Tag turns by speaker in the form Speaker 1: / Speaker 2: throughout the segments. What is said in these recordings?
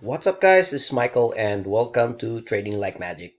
Speaker 1: What's up guys, this is Michael and welcome to Trading Like Magic.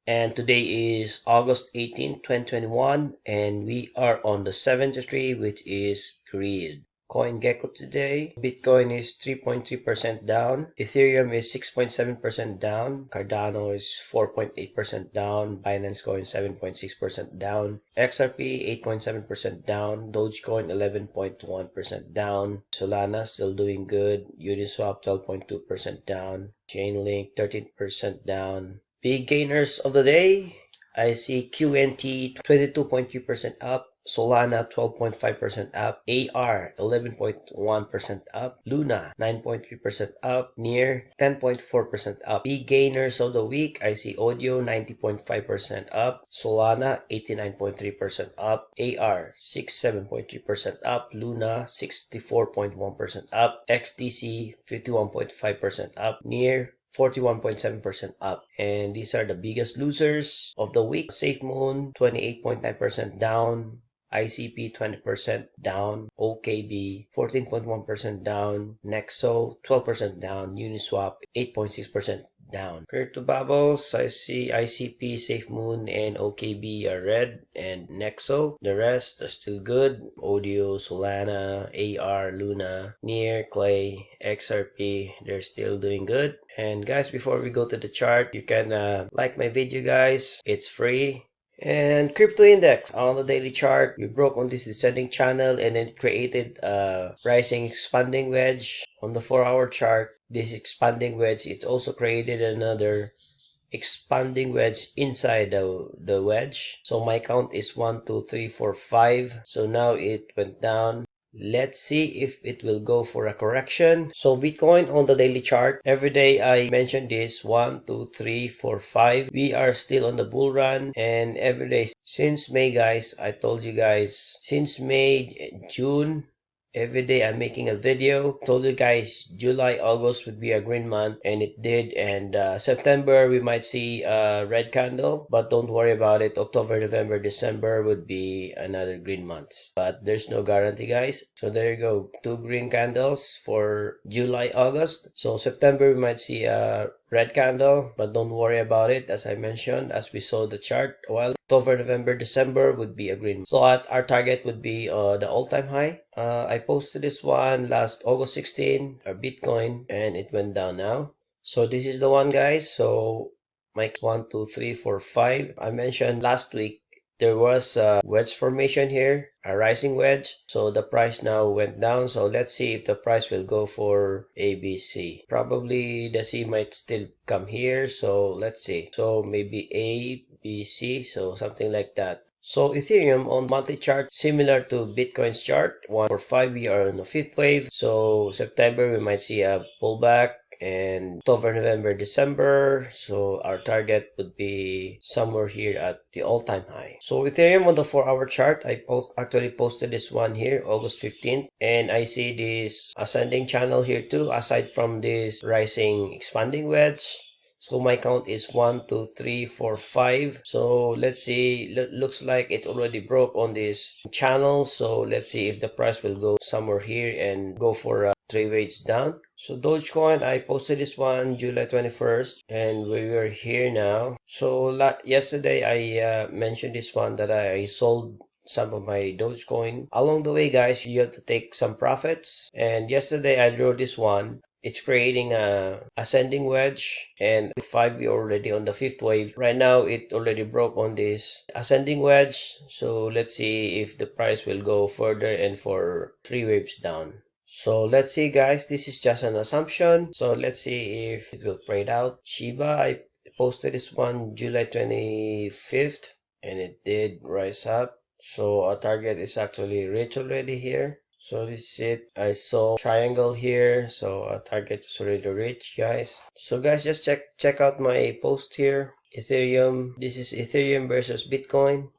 Speaker 1: And today is August 18, 2021 and we are on the 73, which is greed. CoinGecko today, Bitcoin is 3.3% down, Ethereum is 6.7% down, Cardano is 4.8% down, Binance Coin 7.6% down, XRP 8.7% down, Dogecoin 11.1% down, Solana still doing good, Uniswap 12.2% down, Chainlink 13% down. Big gainers of the day, I see QNT 22.3% up, Solana 12.5% up, AR 11.1% up, Luna 9.3% up, Near 10.4% up. Big gainers of the week, I see Audio 90.5% up, Solana 89.3% up, AR 67.3% up, Luna 64.1% up, XTC 51.5% up, Near 41.7% up. And these are the biggest losers of the week. SafeMoon 28.9% down, ICP 20% down, OKB 14.1% down, Nexo 12% down, Uniswap 8.6% down. Compared to bubbles, I see ICP, SafeMoon, and OKB are red, and Nexo, the rest are still good. Audio, Solana, AR, Luna, Near, Clay, XRP, they're still doing good. And guys, before we go to the chart, you can like my video guys, it's free. And crypto index on the daily chart, we broke on this descending channel and then created a rising expanding wedge. On the 4-hour chart, this expanding wedge, it's also created another expanding wedge inside the wedge. So my count is 1 2 3 4 5. So now it went down. Let's see if it will go for a correction. So Bitcoin on the daily chart, every day I mention this 1 2 3 4 5. We are still on the bull run, and every day since May guys, I told you guys, since May, June, every day I'm making a video. Told you guys July, August would be a green month, and it did. And September we might see a red candle, but don't worry about it. October, November, December would be another green months, but there's no guarantee guys. So there you go, 2 green candles for July, August. So September we might see a red candle, but don't worry about it. As I mentioned, as we saw the chart a while, October, November, December would be a green. So our target would be the all-time high. I posted this one last August 16, our Bitcoin, and it went down now. So this is the one guys. So my 1 2 3 4 5, I mentioned last week there was a wedge formation here, a rising wedge. So the price now went down. So let's see if the price will go for ABC. Probably the C might still come here. So let's see. So maybe A, B, C. So something like that. So Ethereum on monthly chart, similar to Bitcoin's chart, 1 for 5, we are on the 5th wave. So September, we might see a pullback, and October, November, December. So our target would be somewhere here at the all-time high. So Ethereum on the 4-hour chart, I actually posted this one here, August 15th. And I see this ascending channel here too, aside from this rising expanding wedge. So my count is 1 2 3 4 5. So let's see, looks like it already broke on this channel. So let's see if the price will go somewhere here and go for 3 waves down. So Dogecoin, I posted this one July 21st, and we are here now. So yesterday I mentioned this one that I sold some of my Dogecoin. Along the way guys, you have to take some profits, and yesterday I drew this one. It's creating a ascending wedge, and 5, we already on the 5th wave. Right now it already broke on this ascending wedge. So let's see if the price will go further and for 3 waves down. So let's see guys, this is just an assumption. So let's see if it will play out. Shiba, I posted this one July 25th, and it did rise up. So our target is actually reached already here. So this is it. I saw triangle here, so our target is already reached guys. So guys, just check out my post here. Ethereum, this is Ethereum versus Bitcoin.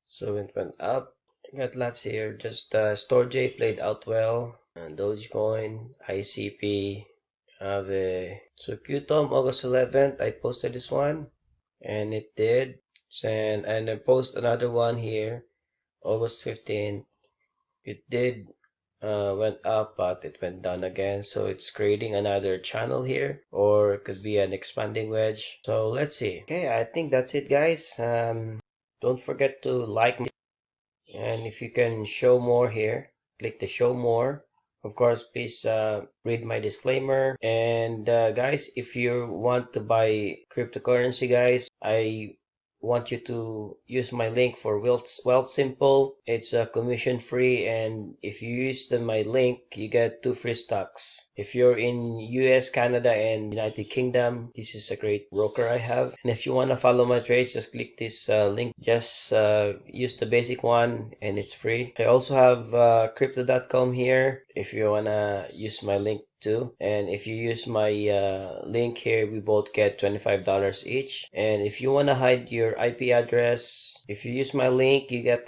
Speaker 1: So it went up. Got lots here. Just StoreJ played out well, and Dogecoin, ICP, AAVE. So QTOM August 11th, I posted this one, and it did. And I post another one here August 15th. It did went up, but it went down again. So it's creating another channel here, or it could be an expanding wedge. So let's see. Okay, I think that's it, guys. Don't forget to like, and if you can show more here, click the show more. Of course, please read my disclaimer. And guys, if you want to buy cryptocurrency, guys, I want you to use my link for Wealth Simple. It's commission free, and if you use my link, you get 2 free stocks. If you're in US, Canada, and United Kingdom, this is a great broker I have. And if you want to follow my trades, just click this link. Just use the basic one, and it's free. I also have crypto.com here if you want to use my link too. And if you use my link here, we both get $25 each. And if you want to hide your IP address, if you use my link, you get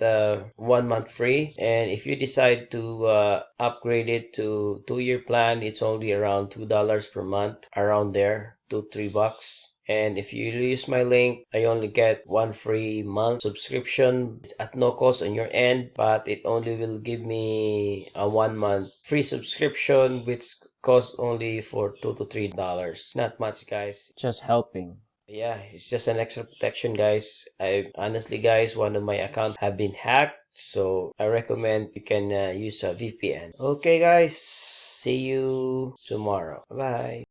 Speaker 1: 1 month free. And if you decide to upgrade it to 2-year plan, it's only around $2 per month, around there, $2-3. And if you use my link, I only get 1 free month subscription. It's at no cost on your end, but it only will give me a 1 month free subscription, which costs only for $2 to $3. Not much, guys.
Speaker 2: Just helping.
Speaker 1: Yeah, it's just an extra protection, guys. I honestly, guys, one of my accounts have been hacked, so I recommend you can use a VPN. Okay, guys, see you tomorrow. Bye.